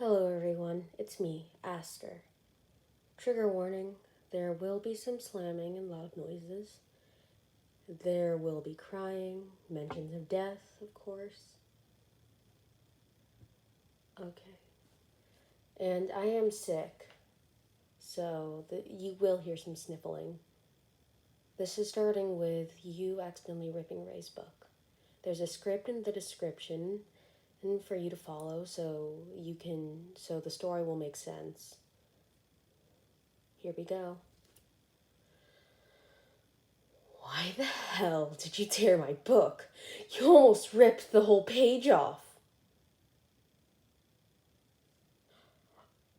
Hello everyone, it's me, Aster. Trigger warning, there will be some slamming and loud noises. There will be crying, mentions of death, of course. Okay. And I am sick, so you will hear some sniffling. This is starting with you accidentally ripping Ray's book. There's a script in the description and for you to follow so the story will make sense. Here we go. Why the hell did you tear my book? You almost ripped the whole page off.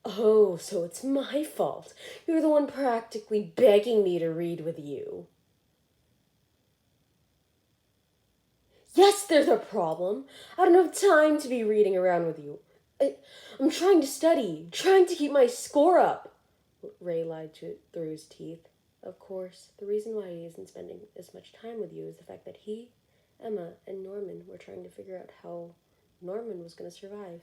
Oh, so it's my fault. You're the one practically begging me to read with you. Yes, there's a problem. I don't have time to be reading around with you. I'm trying to study, trying to keep my score up. Ray lied through his teeth. Of course, the reason why he isn't spending as much time with you is the fact that he, Emma, and Norman were trying to figure out how Norman was going to survive.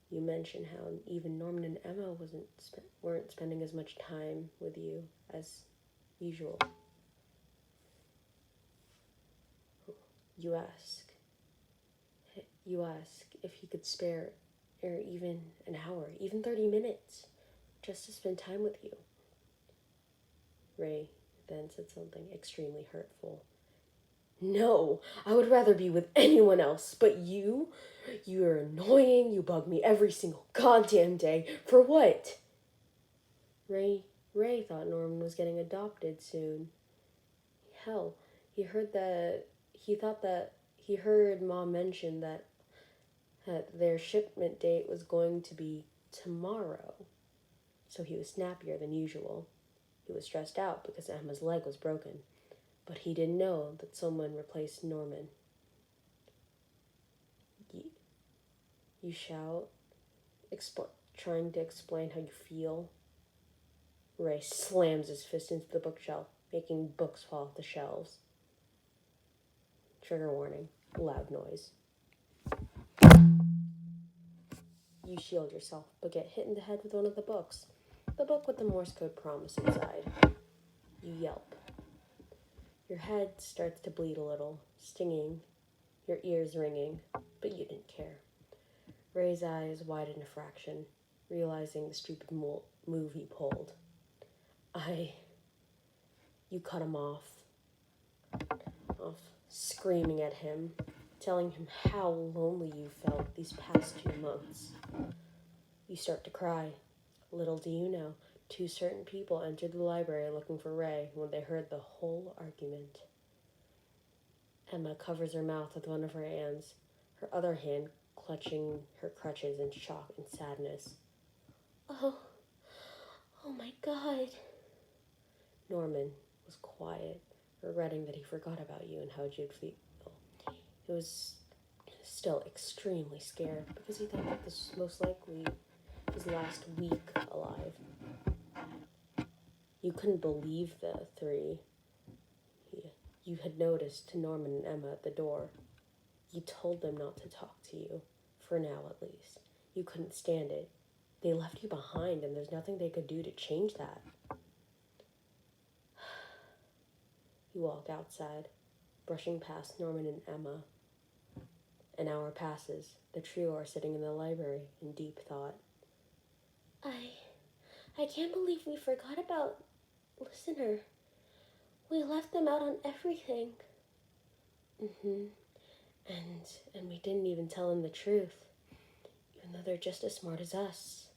You mentioned how even Norman and Emma weren't spending as much time with you as usual. You ask if he could spare even an hour, even 30 minutes, just to spend time with you. Ray then said something extremely hurtful. No, I would rather be with anyone else, but you? You're annoying, you bug me every single goddamn day. For what? Ray thought Norman was getting adopted soon. Hell, he heard Mom mention that their shipment date was going to be tomorrow. So he was snappier than usual. He was stressed out because Emma's leg was broken, but he didn't know that someone replaced Norman. You shout, trying to explain how you feel. Ray slams his fist into the bookshelf, making books fall off the shelves. Trigger warning, loud noise. You shield yourself, but get hit in the head with one of the books. The book with the Morse code promise inside. You yelp. Your head starts to bleed a little, stinging, your ears ringing, but you didn't care. Ray's eyes widen a fraction, realizing the stupid move he pulled. You cut him off, screaming at him, telling him how lonely you felt these past 2 months. You start to cry. Little do you know, 2 certain people entered the library looking for Ray when they heard the whole argument. Emma covers her mouth with one of her hands, her other hand clutching her crutches in shock and sadness. Oh my God. Norman was quiet, regretting that he forgot about you and how you'd feel. He was still extremely scared because he thought that this was most likely his last week alive. You couldn't believe the 3 you had noticed to Norman and Emma at the door. You told them not to talk to you, for now at least. You couldn't stand it. They left you behind, and there's nothing they could do to change that. You walk outside, brushing past Norman and Emma. An hour passes. The trio are sitting in the library in deep thought. I can't believe we forgot about Listener. We left them out on everything. And we didn't even tell them the truth, even though they're just as smart as us.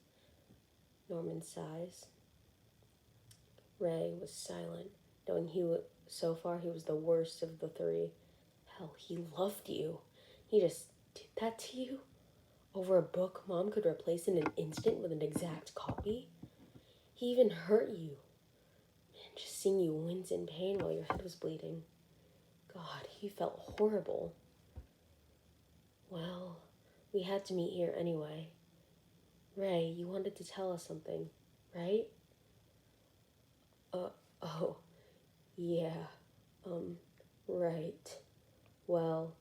Norman sighs. Ray was silent, knowing so far he was the worst of the 3. Hell, he loved you. He just did that to you? Over a book Mom could replace in an instant with an exact copy? He even hurt you. Man, just seeing you wince in pain while your head was bleeding. God, he felt horrible. Well, we had to meet here anyway. Ray, you wanted to tell us something, right? Yeah, right. Well,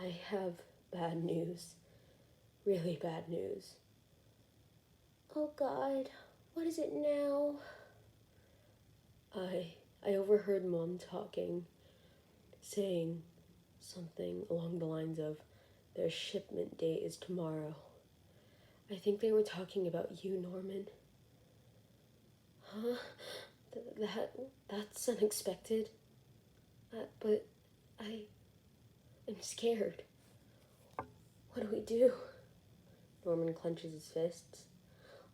I have bad news. really bad news. Oh God, what is it now? I overheard Mom talking, saying something along the lines of, their shipment date is tomorrow. I think they were talking about you, Norman. Huh? That's unexpected. But I'm scared. What do we do? Norman clenches his fists.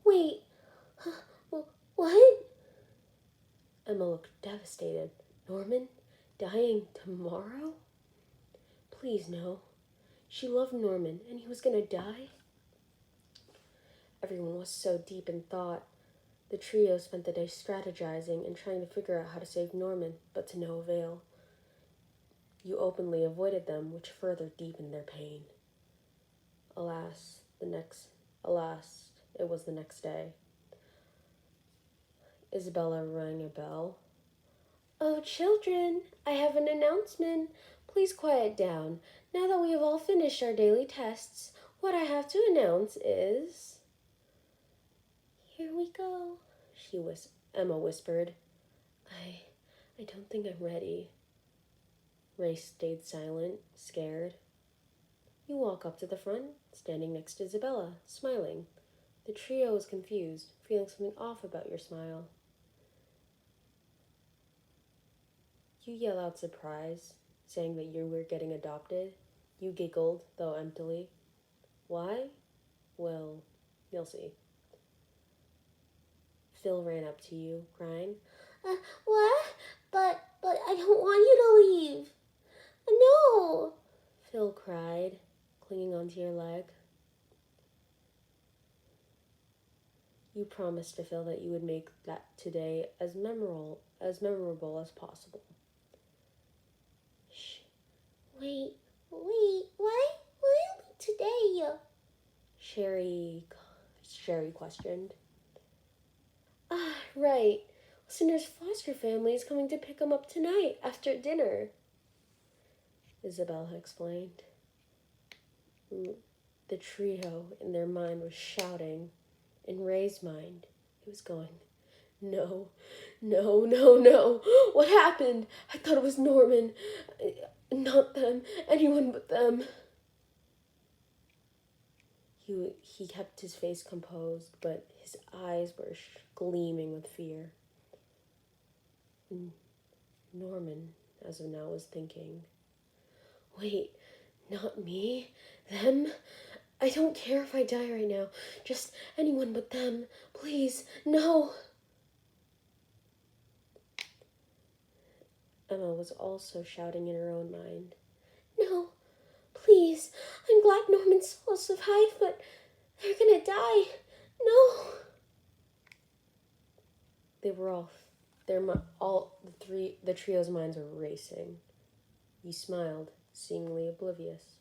Wait, what? Emma looked devastated. Norman? Dying tomorrow? Please, no. She loved Norman, and he was gonna die? Everyone was so deep in thought. The trio spent the day strategizing and trying to figure out how to save Norman, but to no avail. You openly avoided them, which further deepened their pain. Alas, it was the next day. Isabella rang a bell. Oh, children, I have an announcement. Please quiet down. Now that we have all finished our daily tests, what I have to announce is... Here we go, Emma whispered. I don't think I'm ready. Ray stayed silent, scared. You walk up to the front, standing next to Isabella, smiling. The trio was confused, feeling something off about your smile. You yell out surprise, saying that you were getting adopted. You giggled, though emptily. Why? Well, you'll see. Phil ran up to you, crying. What? But I don't want you to leave. No! Phil cried, clinging onto your leg. You promised to Phil that you would make that today as memorable as possible. Shh. Wait, what? What will it be today? Sherry questioned. Right. Listener's foster family is coming to pick him up tonight after dinner, Isabella explained. The trio in their mind was shouting. In Ray's mind, he was going, No. What happened? I thought it was Norman. Not them. Anyone but them. He kept his face composed, but his eyes were gleaming with fear. Norman, as of now, was thinking, Wait, not me? Them? I don't care if I die right now. Just anyone but them. Please, no. Emma was also shouting in her own mind. No, please. I'm glad Norman's soul survived, but they're gonna die. No. The trio's minds were racing. You smiled, seemingly oblivious.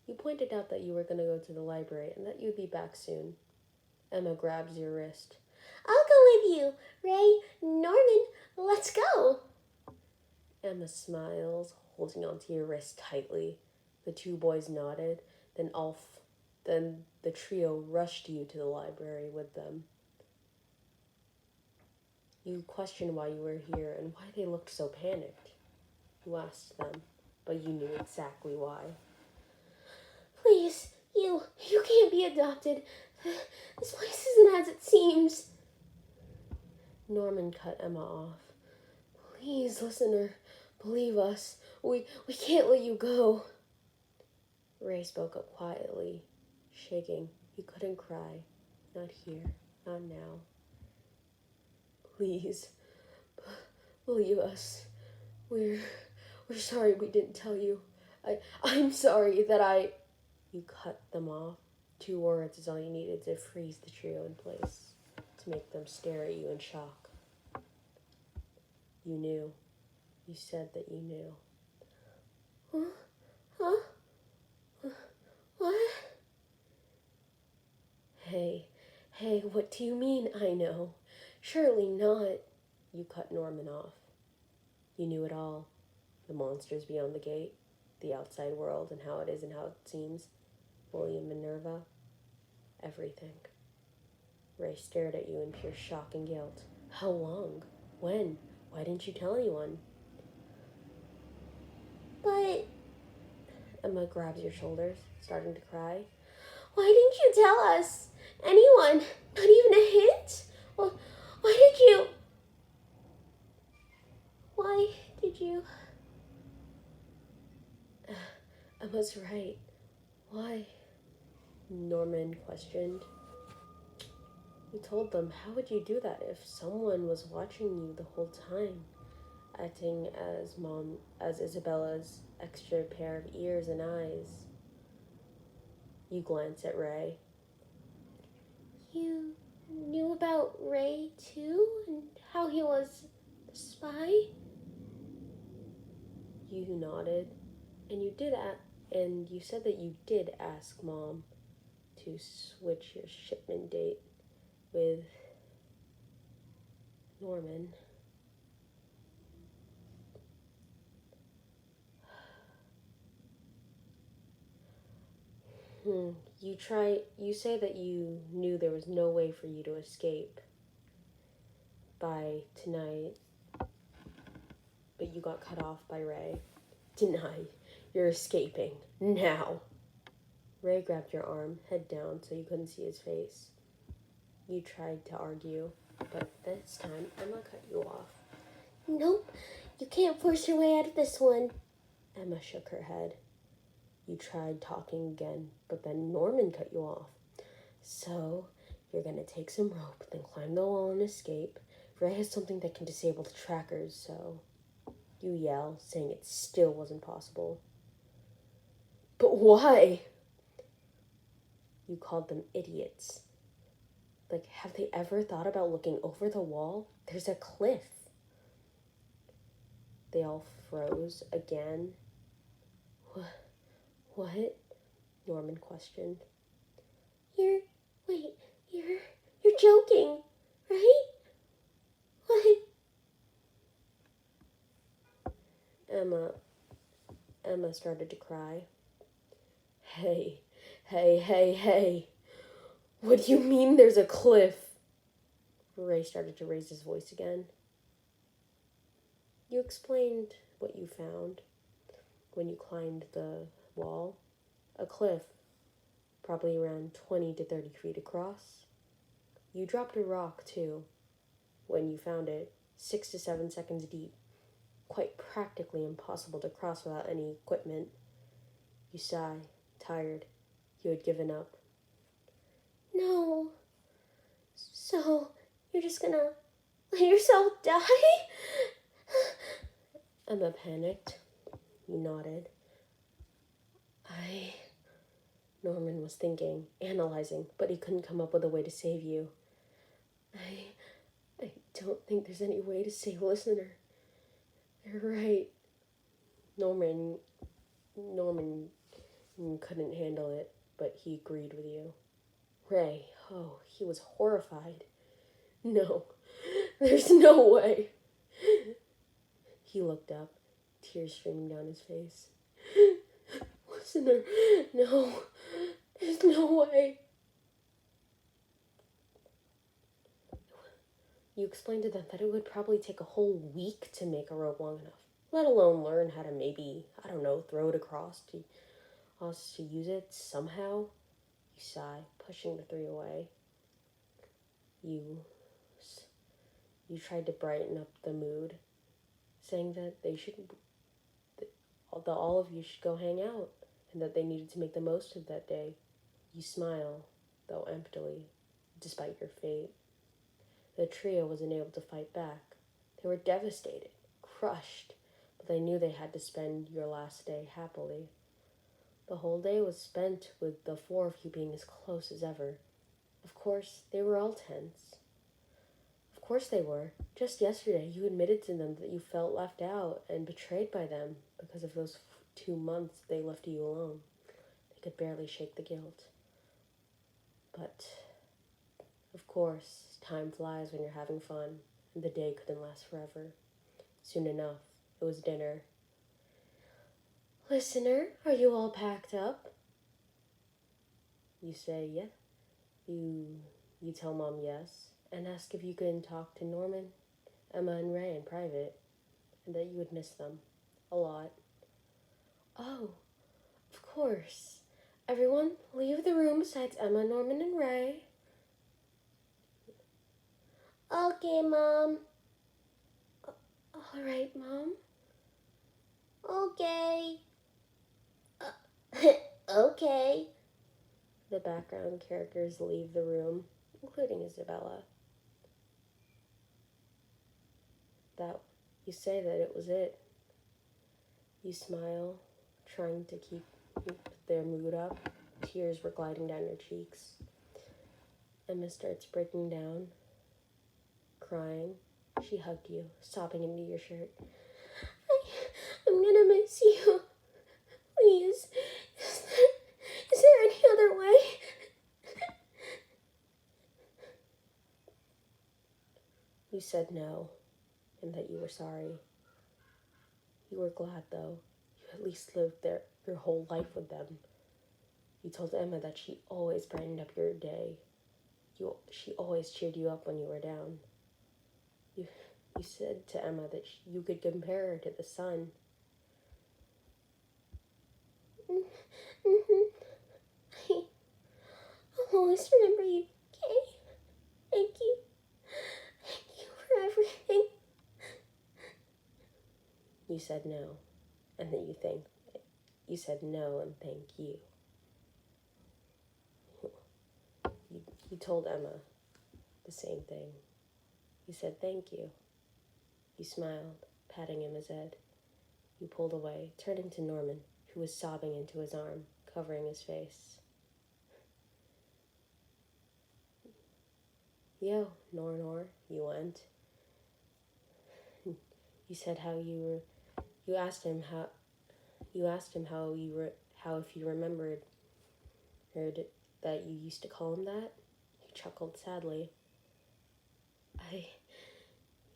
You pointed out that you were going to go to the library and that you'd be back soon. Emma grabs your wrist. I'll go with you. Ray, Norman, let's go. Emma smiles, holding onto your wrist tightly. The two boys nodded, then the trio rushed you to the library with them. You questioned why you were here and why they looked so panicked. You asked them, but you knew exactly why. Please, you can't be adopted. This place isn't as it seems. Norman cut Emma off. Please, listener, believe us. We can't let you go. Ray spoke up quietly, shaking. He couldn't cry. Not here. Not now. Please, believe us. We're sorry we didn't tell you. I'm sorry that You cut them off. 2 words is all you needed to freeze the trio in place, to make them stare at you in shock. You knew. You said that you knew. Huh? What? Hey, what do you mean I know? Surely not. You cut Norman off. You knew it all. The monsters beyond the gate, the outside world and how it is and how it seems. William Minerva. Everything. Ray stared at you in pure shock and guilt. How long? When? Why didn't you tell anyone? But... Emma grabs your shoulders, starting to cry. Why didn't you tell us? Anyone? Not even a hint? Well, why did you... Why did you... Emma's right. Why? Norman questioned. You told them. How would you do that if someone was watching you the whole time? Acting as Isabella's extra pair of ears and eyes. You glance at Ray. You knew about Ray too? And how he was a spy? You nodded. And you said that you did ask Mom to switch your shipment date with Norman. You say that you knew there was no way for you to escape by tonight, but you got cut off by Ray. Deny. You're escaping. Now. Ray grabbed your arm, head down, so you couldn't see his face. You tried to argue, but this time Emma cut you off. Nope. You can't force your way out of this one. Emma shook her head. You tried talking again, but then Norman cut you off. So, you're gonna take some rope, then climb the wall and escape. Ray has something that can disable the trackers, so... You yell, saying it still wasn't possible. But why? You called them idiots. Like, have they ever thought about looking over the wall? There's a cliff. They all froze again. What? Norman questioned. You're joking, right? What? Emma started to cry. Hey. What do you mean there's a cliff? Ray started to raise his voice again. You explained what you found when you climbed the wall. A cliff, probably around 20 to 30 feet across. You dropped a rock, too, when you found it, 6 to 7 seconds deep. Quite practically impossible to cross without any equipment. You sigh, tired. You had given up. No. So, you're just gonna let yourself die? Emma panicked. You nodded. Norman was thinking, analyzing, but he couldn't come up with a way to save you. I don't think there's any way to save listener. You're right. Norman couldn't handle it, but he agreed with you. Ray, he was horrified. No, there's no way. He looked up, tears streaming down his face. Listener, no, there's no way. You explained to them that it would probably take a whole week to make a rope long enough, let alone learn how to maybe, throw it across to us to use it somehow. You sigh, pushing the three away. You tried to brighten up the mood, saying that all of you should go hang out, and that they needed to make the most of that day. You smile, though emptily, despite your fate. The trio wasn't able to fight back. They were devastated, crushed, but they knew they had to spend your last day happily. The whole day was spent with the four of you being as close as ever. Of course, they were all tense. Of course they were. Just yesterday, you admitted to them that you felt left out and betrayed by them because of those 2 months they left you alone. They could barely shake the guilt. But, of course, time flies when you're having fun, and the day couldn't last forever. Soon enough, it was dinner. Listener, are you all packed up? You say, yeah. You tell Mom yes, and ask if you can talk to Norman, Emma, and Ray in private, and that you would miss them a lot. Oh, of course. Everyone, leave the room besides Emma, Norman, and Ray. Okay, Mom. All right, Mom. Okay. Okay. The background characters leave the room, including Isabella. That you say that it was it. You smile, trying to keep their mood up. Tears were gliding down your cheeks. Emma starts breaking down, crying. She hugged you, sobbing into your shirt. I'm gonna miss you. Please. Is there any other way? You said no, and that you were sorry. You were glad, though. You at least lived there your whole life with them. You told Emma that she always brightened up your day. She always cheered you up when you were down. You said to Emma that you could compare her to the sun. Mm-hmm. I'll always remember you, Kay. Thank you. Thank you for everything. You said no, and that you said no and thank you. You told Emma the same thing. You said thank you. You smiled, patting Emma's head. You pulled away, turning to Norman, who was sobbing into his arm, covering his face. Yo, Nor, you went. You said you asked him how if you remembered that you used to call him that. He chuckled sadly.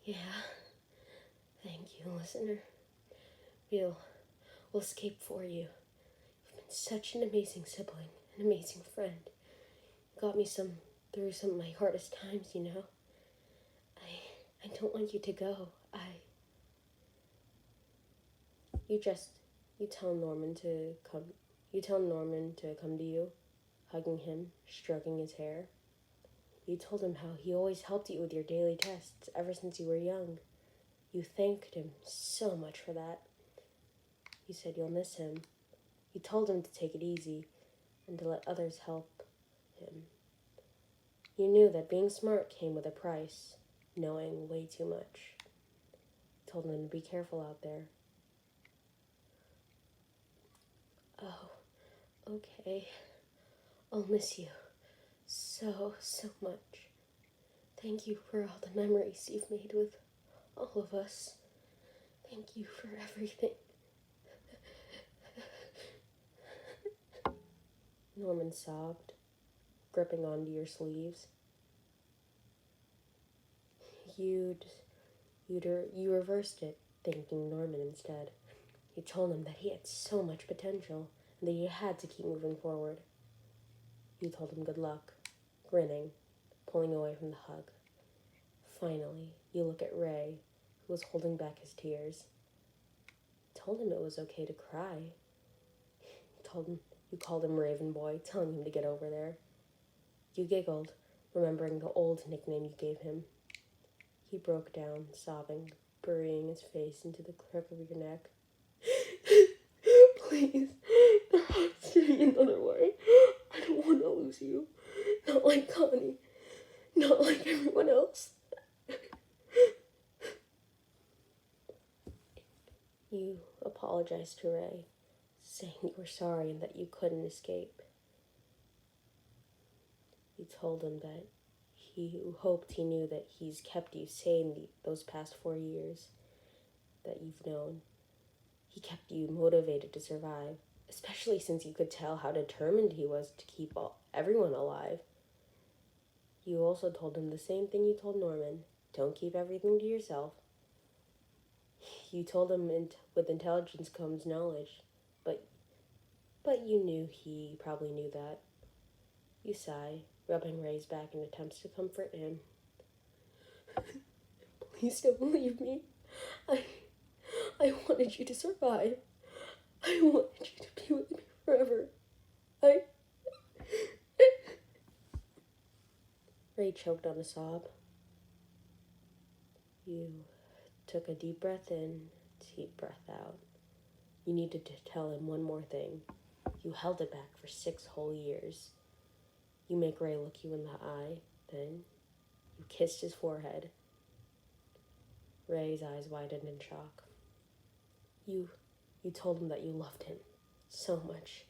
Yeah. Thank you, listener. We'll escape for you. You've been such an amazing sibling, an amazing friend. You got me through some of my hardest times, you know. I don't want you to go. You tell Norman to come to you, hugging him, stroking his hair. You told him how he always helped you with your daily tests ever since you were young. You thanked him so much for that. You said you'll miss him. You told him to take it easy and to let others help him. You knew that being smart came with a price, knowing way too much. You told him to be careful out there. Oh, okay. I'll miss you so much. Thank you for all the memories you've made with all of us. Thank you for everything. Norman sobbed, gripping onto your sleeves. You reversed it, thanking Norman instead. You told him that he had so much potential and that he had to keep moving forward. You told him good luck, grinning, pulling away from the hug. Finally, you look at Ray, who was holding back his tears. You told him it was okay to cry. You called him Raven Boy, telling him to get over there. You giggled, remembering the old nickname you gave him. He broke down, sobbing, burying his face into the crook of your neck. Please, there has to be another way. I don't want to lose you. Not like Connie. Not like everyone else. You apologized to Ray, saying you were sorry and that you couldn't escape. You told him that you hoped he knew that he's kept you sane those past 4 years that you've known. He kept you motivated to survive, especially since you could tell how determined he was to keep everyone alive. You also told him the same thing you told Norman. Don't keep everything to yourself. You told him with intelligence comes knowledge, but you knew he probably knew that. You sigh, rubbing Ray's back in attempts to comfort him. Please don't leave me. I wanted you to survive. I wanted you to be with me forever. Ray choked on a sob. You took a deep breath in, deep breath out. You needed to tell him one more thing. You held it back for 6 whole years. You make Ray look you in the eye, then you kissed his forehead. Ray's eyes widened in shock. You told him that you loved him so much.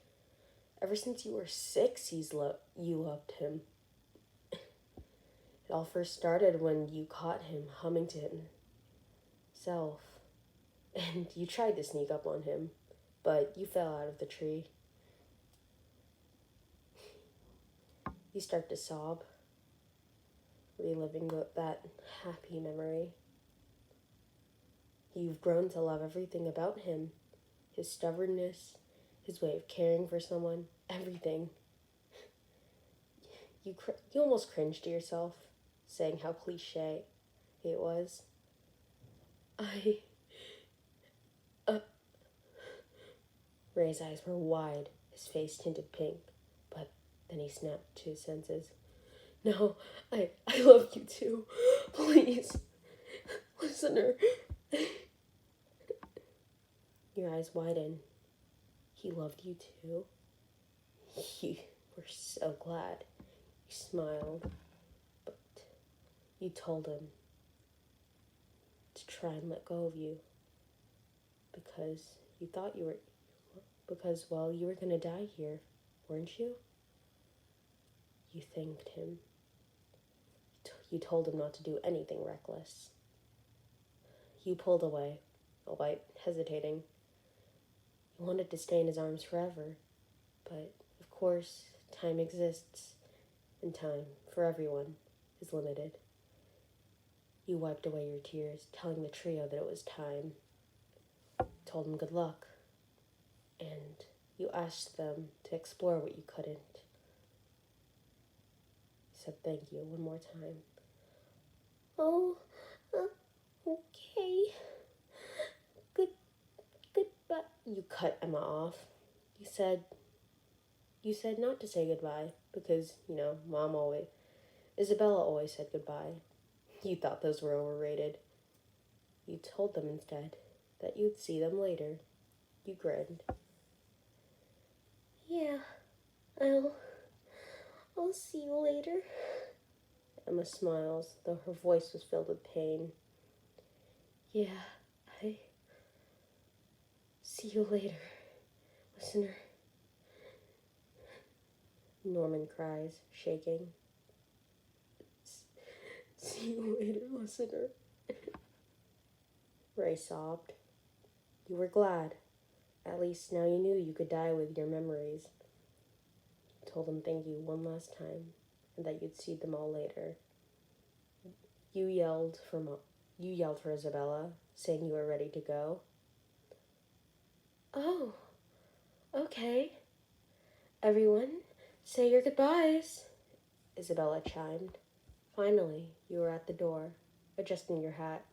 Ever since you were 6, you loved him. It all first started when you caught him humming to himself, and you tried to sneak up on him, but you fell out of the tree. You start to sob, reliving that happy memory. You've grown to love everything about him. His stubbornness, his way of caring for someone, everything. You almost cringed to yourself, saying how cliche it was. Ray's eyes were wide, his face tinted pink, but then he snapped to his senses. No, I love you too. Please, listener. Your eyes widen. He loved you too. You were so glad. You smiled, but you told him to try and let go of you because you thought you were going to die here, weren't you? You thanked him. You told him not to do anything reckless. You pulled away, albeit hesitating. You wanted to stay in his arms forever, but of course, time exists, and time, for everyone, is limited. You wiped away your tears, telling the trio that it was time. Told them good luck, and you asked them to explore what you couldn't. You said thank you one more time. Oh, okay. Goodbye. You cut Emma off. You said not to say goodbye because, Isabella always said goodbye. You thought those were overrated. You told them instead that you'd see them later. You grinned. Yeah, I'll see you later. Emma smiles, though her voice was filled with pain. Yeah, I see you later, listener. Norman cries, shaking. See you later, listener. Ray sobbed. You were glad. At least now you knew you could die with your memories. You told them thank you one last time, and that you'd see them all later. You yelled for Isabella, saying you were ready to go. Oh, okay. Everyone, say your goodbyes, Isabella chimed. Finally, you were at the door, adjusting your hat,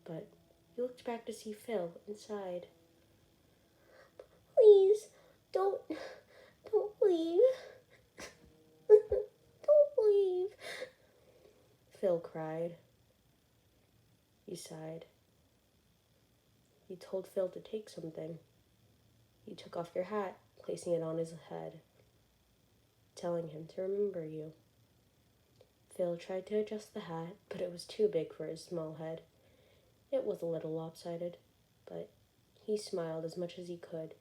but you looked back to see Phil inside. Please, don't leave. Don't leave, Phil cried. You sighed. You told Phil to take something. You took off your hat, placing it on his head, telling him to remember you. Phil tried to adjust the hat, but it was too big for his small head. It was a little lopsided, but he smiled as much as he could,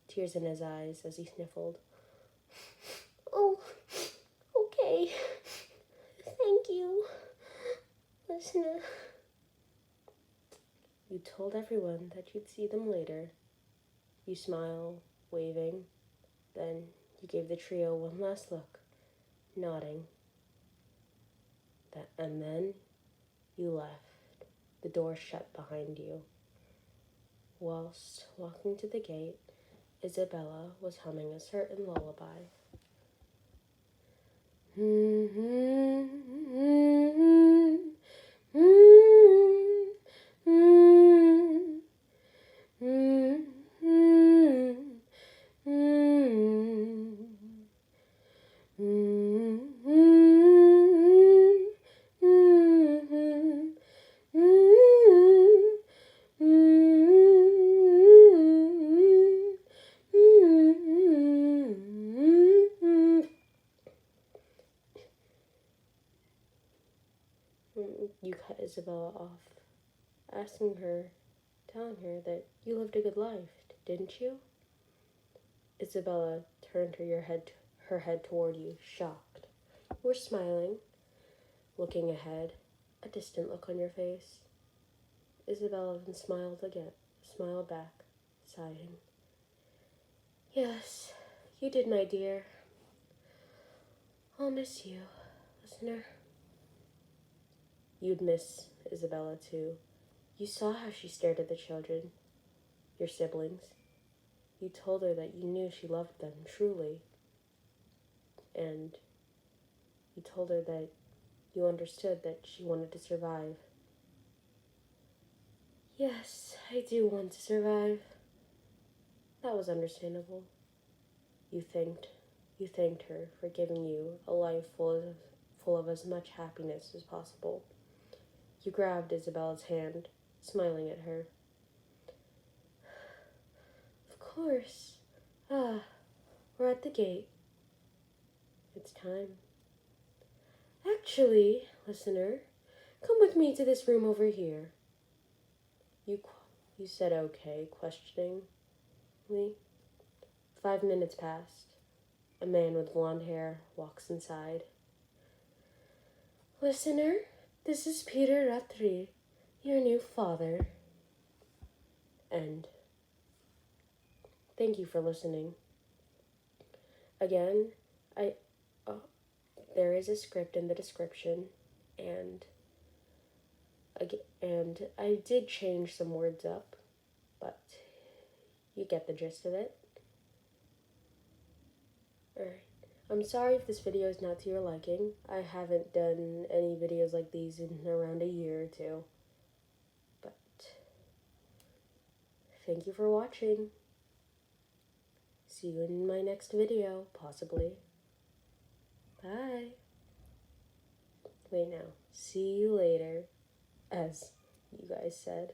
tears in his eyes as he sniffled. Oh, okay. Thank you, listener. You told everyone that you'd see them later. You smiled, waving. Then you gave the trio one last look, nodding. And then you left, the door shut behind you. Whilst walking to the gate, Isabella was humming a certain lullaby. You cut Isabella off, telling her that you lived a good life, didn't you? Isabella turned her head toward you, shocked. You were smiling, looking ahead, a distant look on your face. Isabella then smiled back, sighing. Yes, you did, my dear. I'll miss you, listener. You'd miss Isabella, too. You saw how she stared at the children, your siblings. You told her that you knew she loved them, truly. And you told her that you understood that she wanted to survive. Yes, I do want to survive. That was understandable. You thanked her for giving you a life full of as much happiness as possible. You grabbed Isabella's hand, smiling at her. Of course. We're at the gate. It's time. Actually, listener, come with me to this room over here. You said okay, questioningly. 5 minutes passed. A man with blonde hair walks inside. Listener, this is Peter Ratri, your new father. End. Thank you for listening. Again, there is a script in the description, and I did change some words up, but you get the gist of it. Alright. I'm sorry if this video is not to your liking. I haven't done any videos like these in around a year or two. But thank you for watching. See you in my next video, possibly. Bye. Wait now. See you later, as you guys said.